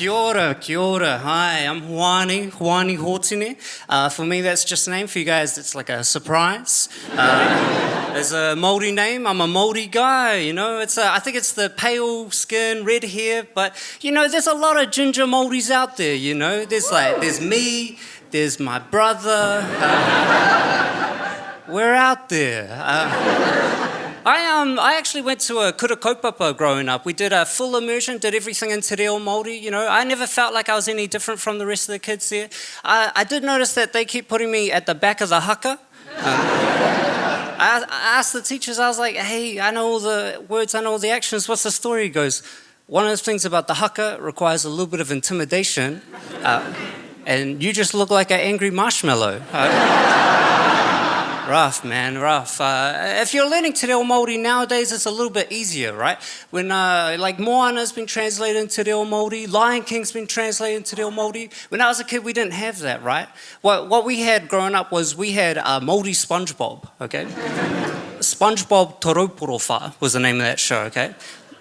Kia ora, kia ora. Hi, I'm Hoani Hotene. For me, that's just a name. For you guys, it's like a surprise. It's a Māori name. I'm a Māori guy, you know. I think it's the pale skin, red hair, but, you know, there's a lot of ginger Māoris out there, you know. There's me, there's my brother. We're out there. I actually went to a kura kaupapa growing up. We did a full immersion, did everything in te reo Māori, you know. I never felt like I was any different from the rest of the kids there. I did notice that they keep putting me at the back of the haka. I asked the teachers, I was like, hey, I know all the words, I know all the actions, what's the story? He goes, one of the things about the haka requires a little bit of intimidation, and you just look like an angry marshmallow. Rough, man, rough. If you're learning te reo Māori nowadays, it's a little bit easier, right? When, like, Moana's been translated into te reo Māori, Lion King's been translated into te reo Māori. When I was a kid, we didn't have that, right? What we had growing up was we had Māori SpongeBob, okay? SpongeBob Toroporowha was the name of that show, okay?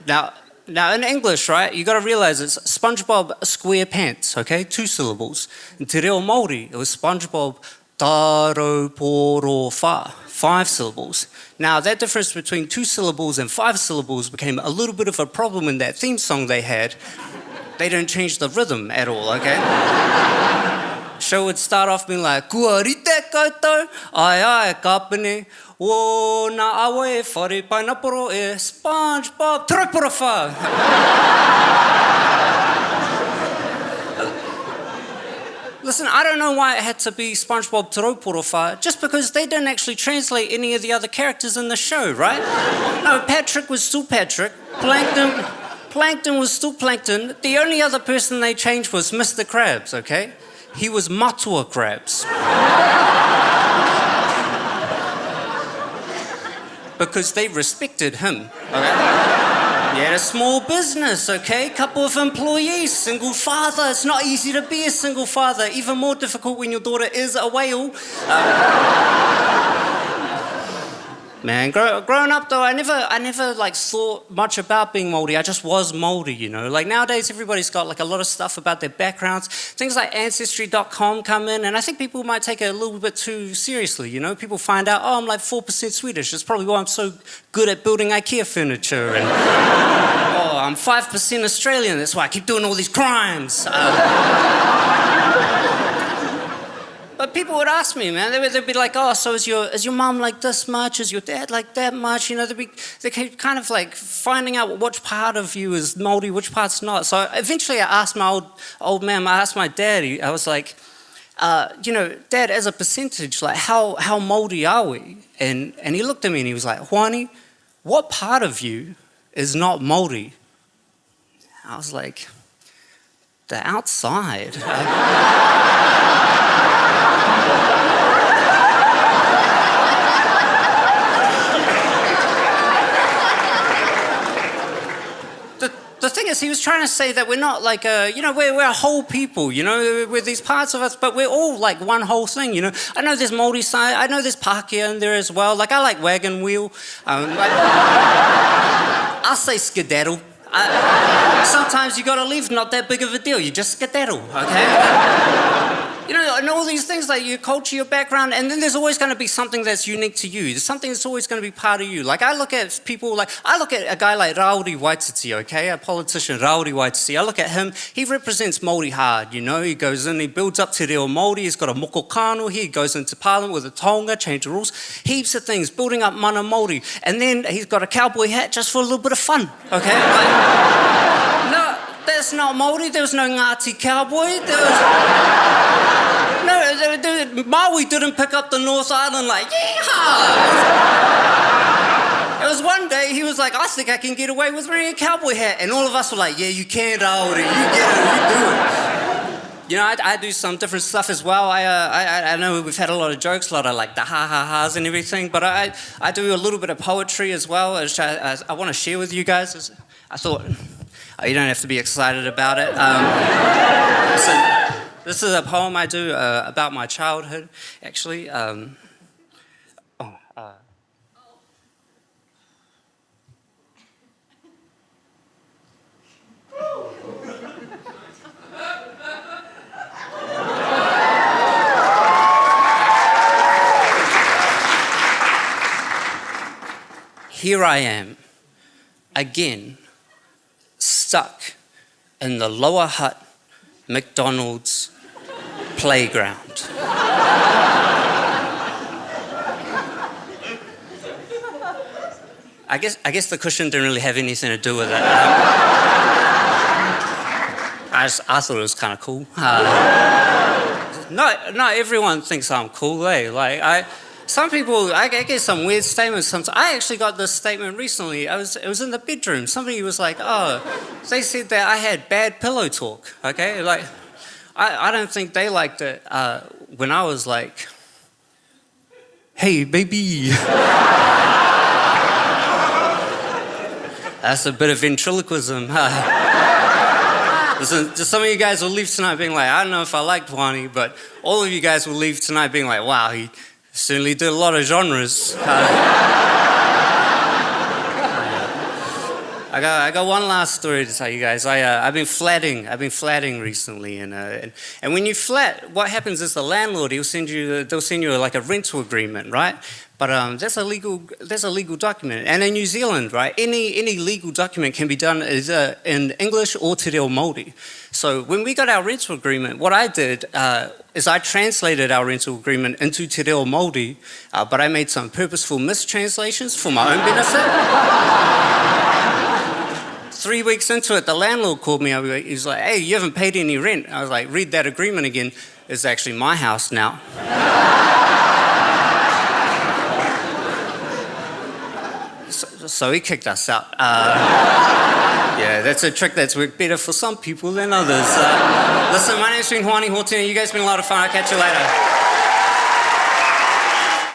Now in English, right, you got to realize it's SpongeBob SquarePants, okay? 2 syllables. In te reo Māori, it was SpongeBob Toroporowha, 5 syllables. Now, that difference between 2 syllables and 5 syllables became a little bit of a problem in that theme song they had. They didn't change the rhythm at all, okay? Show would start off being like, kua rite koutou, ai kapene, o nā awe whare painaporo e SpongeBob Toroporowha. Listen, I don't know why it had to be SpongeBob Toroporowha, just because they didn't actually translate any of the other characters in the show, right? No, Patrick was still Patrick. Plankton was still Plankton. The only other person they changed was Mr. Krabs, okay? He was Matua Krabs. Because they respected him, okay? He had a small business, okay? Couple of employees, single father. It's not easy to be a single father. Even more difficult when your daughter is a whale. Man, growing up though, I never like thought much about being Māori. I just was Māori, you know. Like nowadays, everybody's got like a lot of stuff about their backgrounds. Things like ancestry.com come in, and I think people might take it a little bit too seriously, you know. People find out, oh, I'm like 4% Swedish. That's probably why I'm so good at building IKEA furniture. And oh, I'm 5% Australian. That's why I keep doing all these crimes. But people would ask me, man, they'd be like, oh, so is your mum like this much? Is your dad like that much? You know, they keep kind of like finding out which part of you is Māori, which part's not. So eventually I asked my old man, I asked my dad, I was like, you know, Dad, as a percentage, like how Māori are we? And he looked at me and he was like, Hoani, what part of you is not Māori? I was like, the outside. The thing is, he was trying to say that we're not like you know, we're a whole people, you know, we're these parts of us, but we're all like one whole thing, you know. I know there's Māori side, I know there's Pākehā in there as well. Like, I like wagon wheel. I'll say skedaddle. Sometimes you gotta leave, not that big of a deal. You just skedaddle, okay? You know, and all these things like your culture, your background, and then there's always going to be something that's unique to you. There's something that's always going to be part of you. Like, I look at people like, I look at a guy like Rāori Waititi, okay? A politician, Rāori Waititi. I look at him, he represents Māori hard, you know? He goes in, he builds up te reo Māori, he's got a moko kano here, he goes into Parliament with a taonga, change the rules, heaps of things, building up mana Māori. And then he's got a cowboy hat just for a little bit of fun, okay? Like, no, that's not Māori. There was no Ngāti cowboy. Maui didn't pick up the North Island like, yeehaw! It was one day, he was like, I think I can get away with wearing a cowboy hat. And all of us were like, yeah, you can, Rāori, you get it, you do it. You know, I do some different stuff as well. I know we've had a lot of jokes, a lot of like the ha-ha-has and everything, but I do a little bit of poetry as well, which I want to share with you guys. I thought, you don't have to be excited about it. This is a poem I do about my childhood, actually. here I am, again, stuck in the Lower Hutt McDonald's playground. I guess the cushion didn't really have anything to do with it. I thought it was kind of cool. Not everyone thinks I'm cool, eh? Like, some people, I get some weird statements sometimes. I actually got this statement recently. It was in the bedroom. Somebody was like, oh, they said that I had bad pillow talk, okay? Like, I don't think they liked it when I was like, hey, baby. That's a bit of ventriloquism. Listen, some of you guys will leave tonight being like, I don't know if I liked Hoani, but all of you guys will leave tonight being like, wow, he certainly did a lot of genres. I got one last story to tell you guys. I've been flatting recently, and when you flat, what happens is the landlord they'll send you like a rental agreement, right? But that's a legal document, and in New Zealand, right, any legal document can be done in English or te reo Māori. So when we got our rental agreement, what I did is I translated our rental agreement into te reo Māori, but I made some purposeful mistranslations for my own benefit. 3 weeks into it, the landlord called me. He's like, hey, you haven't paid any rent. I was like, read that agreement again. It's actually my house now. So he kicked us out. Yeah, that's a trick that's worked better for some people than others. Listen, my name's been Hoani Hotene. You guys have been a lot of fun. I'll catch you later.